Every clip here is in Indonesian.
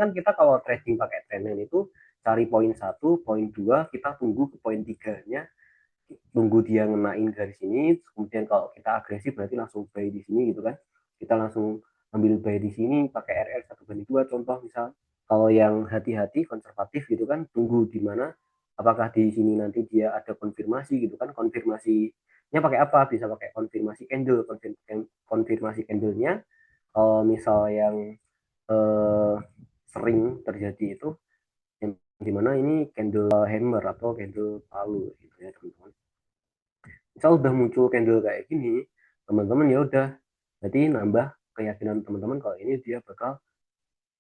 kan kita kalau trading pakai trendline itu cari poin 1, poin 2, kita tunggu ke poin 3-nya, tunggu dia ngenain garis ini, kemudian kalau kita agresif berarti langsung buy di sini gitu kan. Kita langsung ambil buy di sini pakai RR 1/2 contoh misal. Kalau yang hati-hati konservatif gitu kan, tunggu di mana apakah di sini nanti dia ada konfirmasi gitu kan. Konfirmasinya pakai apa? Bisa pakai konfirmasi candle, konfirmasi candlenya misal yang eh, sering terjadi itu yang dimana ini candle hammer atau candle palu gitu ya teman-teman. Misal udah muncul candle kayak gini, teman-teman ya udah, jadi nambah keyakinan teman-teman kalau ini dia bakal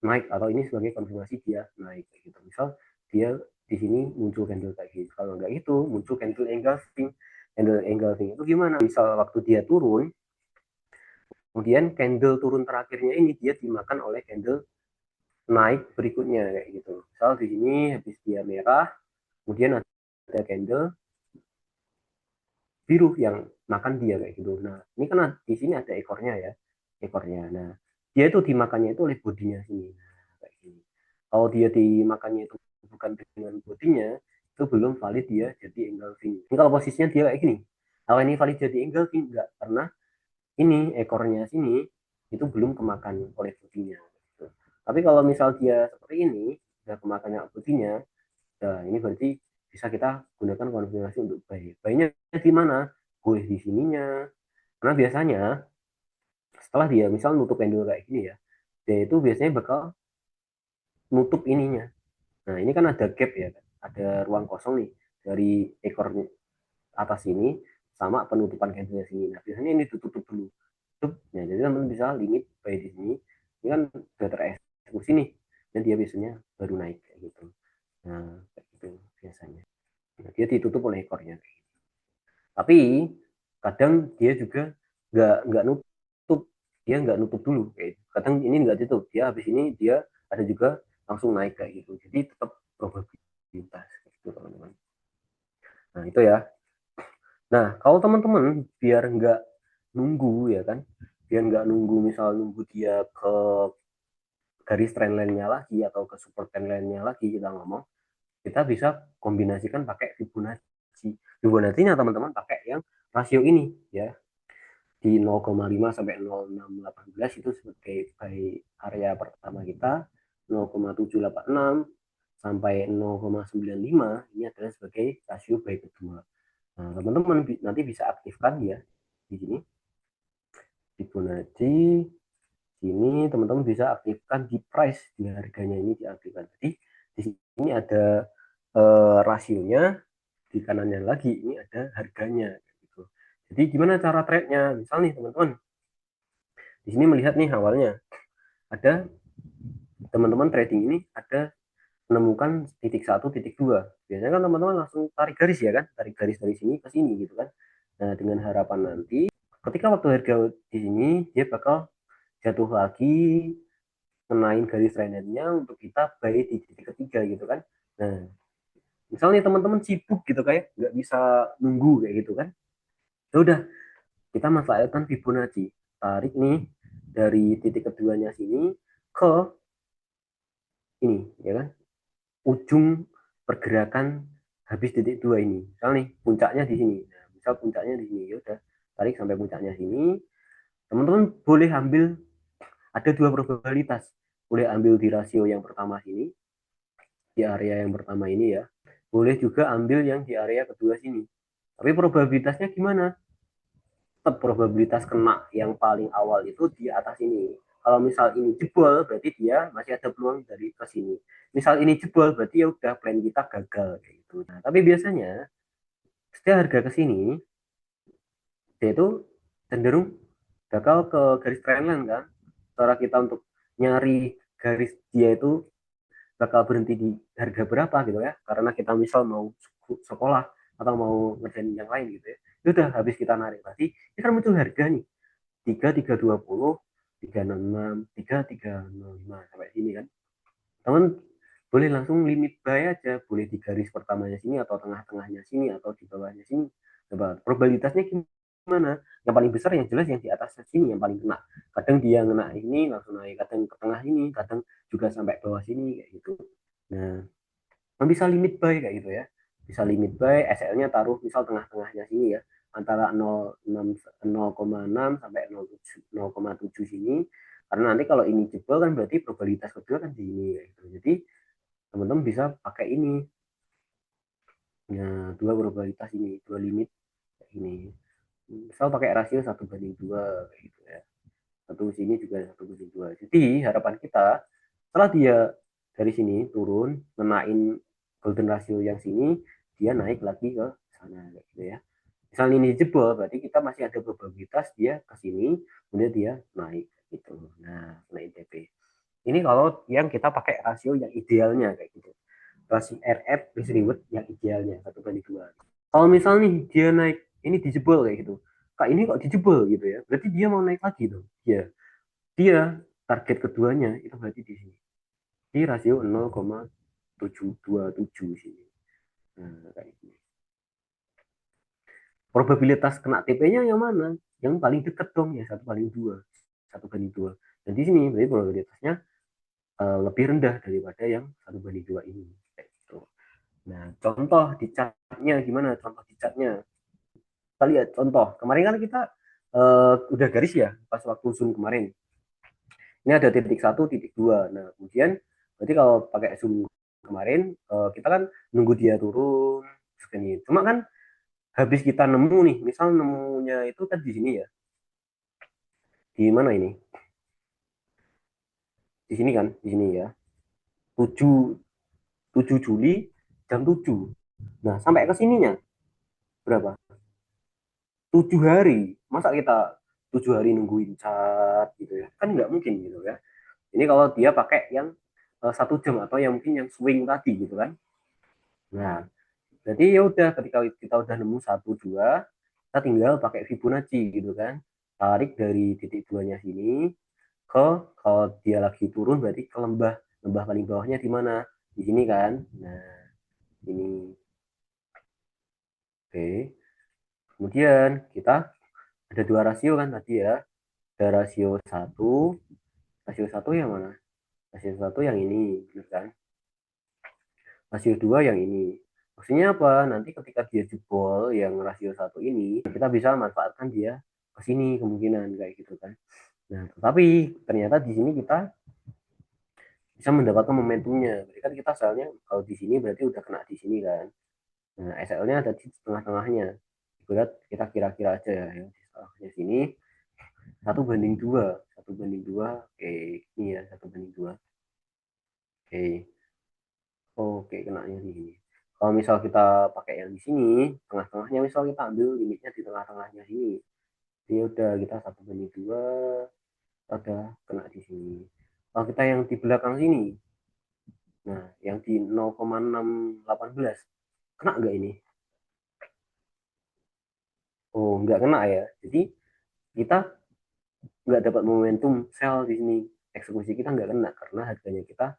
naik atau ini sebagai konfirmasi dia naik gitu. Misal dia di sini muncul candle kayak gini, kalau nggak itu muncul candle engulfing. Candle engulfing itu gimana? Misal waktu dia turun, kemudian candle turun terakhirnya ini dia dimakan oleh candle naik berikutnya kayak gitu. Misal di sini habis dia merah, kemudian ada candle biru yang makan dia kayak gitu. Nah, ini kan di sini ada ekornya ya, ekornya. Nah, dia itu dimakannya itu oleh bodinya sini. Nah, kayak gini. Kalau dia dimakannya itu bukan dengan bodinya, itu belum valid dia jadi engulfing. Ini kalau posisinya dia kayak gini. Kalau ini valid jadi engulfing enggak, karena ini ekornya sini itu belum kemakan oleh bodinya. Gitu. Tapi kalau misal dia seperti ini, udah kemakannya bodinya, nah, ini berarti bisa kita gunakan konfirmasi untuk buy. Buy-nya di mana? Boleh di sininya. Karena biasanya setelah dia misal nutup candle kayak gini ya, dia itu biasanya bakal nutup ininya. Nah, ini kan ada gap ya, ada ruang kosong nih dari ekor atas ini sama penutupan candle sini. Nah, biasanya ini ditutup dulu. Tutup. Nah, jadi teman bisa limit buy di sini. Ini kan sudah tereksekusi nih. Dan dia biasanya baru naik kayak gitu. Nah, kayak gitu biasanya. Nah, dia ditutup oleh ekornya. Tapi kadang dia juga nggak nutup, dia nggak nutup dulu kayak gitu. Kadang ini nggak tutup, dia habis ini dia ada juga langsung naik kayak gitu. Jadi tetap probabilitas gitu teman-teman. Nah itu ya. Nah kalau teman-teman biar nggak nunggu ya kan, biar nggak nunggu misal nunggu dia ke garis trendline-nya lagi atau ke support trendline-nya lagi kita ngomong, kita bisa kombinasikan pakai Fibonacci. Fibonacci-nya teman-teman pakai yang rasio ini ya, di 0,5 sampai 0,618 itu sebagai area pertama kita, 0,786 sampai 0,95 ini adalah sebagai rasio buy kedua. Nah, teman-teman nanti bisa aktifkan ya di sini Fibonacci. Sini teman-teman bisa aktifkan di price, di harganya ini diaktifkan. Jadi di sini ada rasionya, di kanannya lagi ini ada harganya gitu. Jadi gimana cara trade-nya? Misal nih teman-teman, di sini melihat nih awalnya ada teman-teman trading ini ada menemukan titik 1, titik 2. Biasanya kan teman-teman langsung tarik garis ya kan, tarik garis dari sini ke sini gitu kan. Nah, dengan harapan nanti ketika waktu harga di sini dia bakal jatuh lagi menaik garis trendnya untuk kita buy di titik ketiga gitu kan. Nah, misalnya teman-teman sibuk gitu kayak nggak bisa nunggu kayak gitu kan. Ya udah, kita manfaatkan Fibonacci. Tarik nih dari titik keduanya sini ke ini ya kan, ujung pergerakan habis titik dua ini. Misal nih puncaknya di sini. Nah, misal puncaknya di sini, ya udah tarik sampai puncaknya sini. Teman-teman boleh ambil ada dua probabilitas. Boleh ambil di rasio yang pertama sini, di area yang pertama ini ya. Boleh juga ambil yang di area kedua sini. Tapi probabilitasnya gimana? Tetap probabilitas kena yang paling awal itu di atas ini. Kalau misal ini jebol, berarti dia masih ada peluang dari ke sini. Misal ini jebol, berarti ya udah plan kita gagal kayak gitu. Nah, tapi biasanya setiap harga ke sini, dia itu cenderung bakal ke garis trendline kan. Cara kita untuk nyari garis dia itu bakal berhenti di harga berapa gitu ya. Karena kita misal mau sekolah atau mau ngerjain yang lain gitu ya. Itu udah habis kita narik tadi, ini kan muncul harga nih 3320, 366, 3305 sampai sini kan. Teman boleh langsung limit buy aja, boleh di garis pertamanya sini atau tengah-tengahnya sini atau di bawahnya sini. Coba probabilitasnya gimana? mana? Yang paling besar yang jelas yang di atas sini yang paling kena. Kadang dia kena ini langsung naik, kadang ke tengah ini, kadang juga sampai bawah sini kayak gitu. Nah, bisa limit buy kayak gitu ya. Bisa limit buy, SL-nya taruh misal tengah-tengahnya sini ya, antara 0,6 sampai 0,7 sini. Karena nanti kalau ini jebol kan berarti probabilitas kedua kan di sini kayak gitu. Jadi teman-teman bisa pakai ini. Nah, dua probabilitas ini, dua limit kayak ini. Misal pakai rasio 1:2 gitu ya. Satu sini juga 1:2. Jadi harapan kita setelah dia dari sini turun menaik golden ratio yang sini, dia naik lagi ke sana gitu ya. Misalnya ini jebol berarti kita masih ada probabilitas dia ke sini kemudian dia naik gitu. Nah, naik TP. Ini kalau yang kita pakai rasio yang idealnya kayak gitu. Rasio RF risk reward yang idealnya 1:2. Kalau misalnya nih dia naik ini dijebol kayak gitu. Kak ini kok dijebol gitu ya. Berarti dia mau naik lagi tuh. Ya, dia target keduanya itu berarti di sini. Di rasio 0,727 sini. Nah, kayak gini. Probabilitas kena TP-nya yang mana? Yang paling dekat dong ya 1/2. 1/2. Dan di sini berarti probabilitasnya lebih rendah daripada yang 1/2 ini. Kayak gitu. Nah, contoh di chartnya gimana? Contoh di chartnya. Kita lihat contoh. Kemarin kan kita udah garis ya pas waktu zoom kemarin. Ini ada titik 1, titik 2. Nah, kemudian berarti kalau pakai zoom kemarin kita kan nunggu dia turun segini. Cuma kan habis kita nemu nih, misal nemunya itu kan di sini ya. Di mana ini? Di sini kan, di sini ya. 7 7 Juli jam 7. Nah, sampai ke sininya berapa? 7 hari. Masa kita 7 hari nungguin cat gitu ya? Kan nggak mungkin gitu ya. Ini kalau dia pakai yang 1 jam atau yang mungkin yang swing tadi gitu kan. Nah, jadi ya udah ketika kita udah nemu 1 2, kita tinggal pakai Fibonacci gitu kan. Tarik dari titik duanya sini ke kalau dia lagi turun berarti ke lembah lembah paling bawahnya di mana? Di sini kan. Nah, ini. Oke. Kemudian kita ada dua rasio kan tadi ya. Ada rasio satu yang mana? Rasio satu yang ini, benar kan? Rasio dua yang ini. Maksudnya apa? Nanti ketika dia jebol yang rasio satu ini, kita bisa manfaatkan dia ke sini kemungkinan kayak gitu kan. Nah, tetapi ternyata di sini kita bisa mendapatkan momentumnya. Berarti kan kita soalnya kalau di sini berarti udah kena di sini kan. Nah, SL-nya ada di tengah-tengahnya. Berat kita kira-kira aja ya. Yang di tengahnya sini 1/2. 1/2. Oke, ini ya 1/2. Oke. Oke, kenanya di sini. Kalau misal kita pakai yang di sini, tengah-tengahnya misal kita ambil limitnya di tengah-tengahnya sini. Jadi udah kita 1/2 ada kena di sini. Kalau kita yang di belakang sini, nah yang di 0,618 kena nggak ini? Oh, nggak kena ya. Jadi kita nggak dapat momentum sell di sini. Eksekusi kita nggak kena karena harganya kita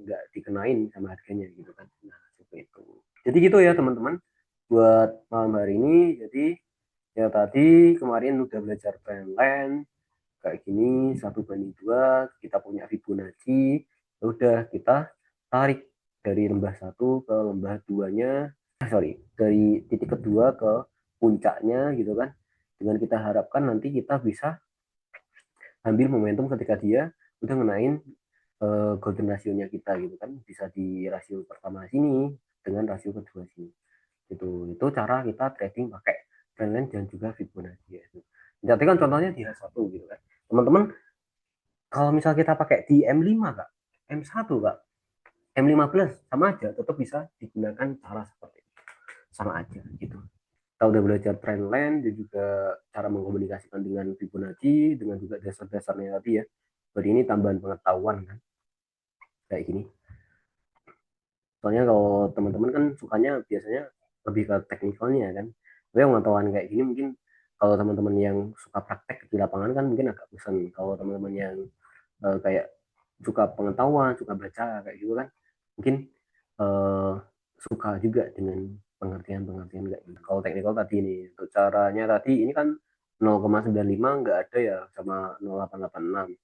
nggak dikenain sama harganya gitu kan. Nah, seperti itu. Jadi gitu ya teman-teman buat malam hari ini. Jadi ya tadi kemarin udah belajar trendline kayak gini 1/2 kita punya Fibonacci. Ya udah kita tarik dari lembah satu ke lembah duanya, sorry dari titik kedua ke puncaknya gitu kan. Dengan kita harapkan nanti kita bisa ambil momentum ketika dia udah ngenain golden rasionya kita gitu kan, bisa di rasio pertama sini dengan rasio kedua sini. Itu cara kita trading pakai trendline dan juga Fibonacci ya. Jadi kan contohnya di H1 gitu kan. Teman-teman kalau misal kita pakai di M5 kak, M1 kak, M15 sama aja tetap bisa digunakan cara seperti itu. Sama aja gitu. Kita udah belajar trendline dan juga cara mengkomunikasikan dengan Fibonacci dengan juga dasar-dasarnya tadi ya. Jadi ini tambahan pengetahuan kan kayak gini. Soalnya kalau teman-teman kan sukanya biasanya lebih ke teknikalnya kan. Tapi pengetahuan kayak gini mungkin kalau teman-teman yang suka praktek di lapangan kan mungkin agak bosan. Kalau teman-teman yang kayak suka pengetahuan, suka baca kayak gitu kan, mungkin uh, suka juga dengan pengertian-pengertian kayak gitu. Kalau teknikal tadi ini, untuk caranya tadi ini kan 0,95 nggak ada ya sama 0,886.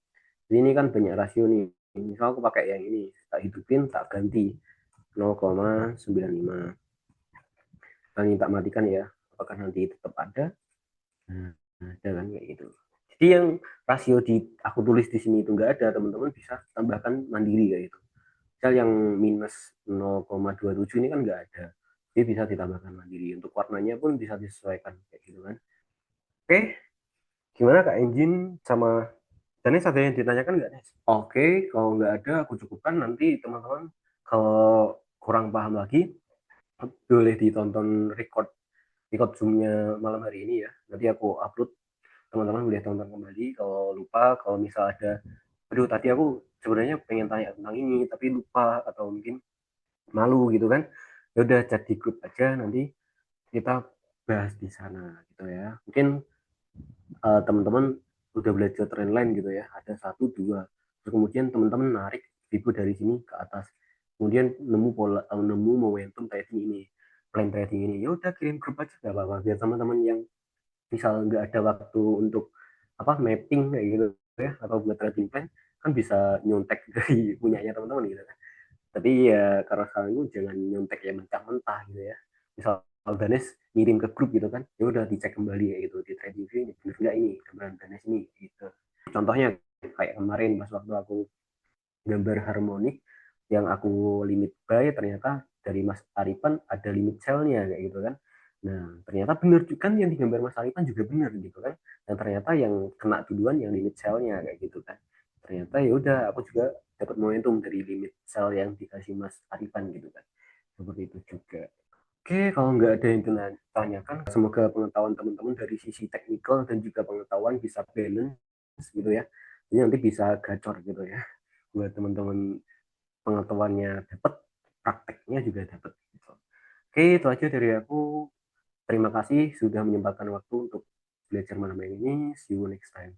Jadi ini kan banyak rasio nih. Misal aku pakai yang ini, tak hidupin, tak ganti 0,95. Nanti tak matikan ya, apakah nanti tetap ada? Nah, ada kan kayak gitu. Jadi yang rasio di aku tulis di sini itu nggak ada, teman-teman bisa tambahkan mandiri kayak gitu. Misal yang minus 0,27 ini kan nggak ada. Jadi bisa ditambahkan mandiri. Untuk warnanya pun bisa disesuaikan kayak gitu kan. Oke, gimana Kak Engine sama Danis ada yang ditanyakan nggak Nes? Oke, kalau nggak ada aku cukupkan nanti teman-teman kalau kurang paham lagi boleh ditonton record record zoomnya malam hari ini ya. Nanti aku upload, teman-teman boleh tonton kembali kalau lupa, kalau misal ada aduh tadi aku sebenarnya pengen tanya tentang ini tapi lupa atau mungkin malu gitu kan, ya udah chat di grup aja, nanti kita bahas di sana gitu ya. Mungkin teman-teman udah belajar trendline gitu ya, ada satu dua, terus kemudian teman-teman narik ribu dari sini ke atas, kemudian nemu pola atau nemu momentum trading ini, plan trading ini, ya udah kirim grup aja nggak apa-apa, biar teman-teman yang misal nggak ada waktu untuk apa mapping kayak gitu ya atau buat trading plan, kan bisa nyontek dari punyanya teman-teman gitu kan. Tapi ya karena sekarang itu jangan nyontek ya mentah-mentah gitu ya. Misal Danes ngirim ke grup gitu kan, ya udah dicek kembali ya gitu di trading view ini bener nggak ini gambaran Danes ini gitu. Contohnya kayak kemarin pas waktu aku gambar harmonik yang aku limit buy, ternyata dari Mas Aripan ada limit sell-nya kayak gitu kan. Nah, ternyata benar kan yang digambar Mas Aripan juga benar gitu kan. Dan ternyata yang kena duluan yang limit sell-nya kayak gitu kan. Ternyata ya udah aku juga dapat momentum dari limit sell yang dikasih Mas Aripan gitu kan. Seperti itu juga. Oke, kalau nggak ada yang ditanyakan, semoga pengetahuan teman-teman dari sisi teknikal dan juga pengetahuan bisa balance gitu ya. Jadi nanti bisa gacor gitu ya buat teman-teman, pengetahuannya dapat, prakteknya juga dapat. Gitu. Oke, itu aja dari aku. Terima kasih sudah menyempatkan waktu untuk belajar malam ini. See you next time.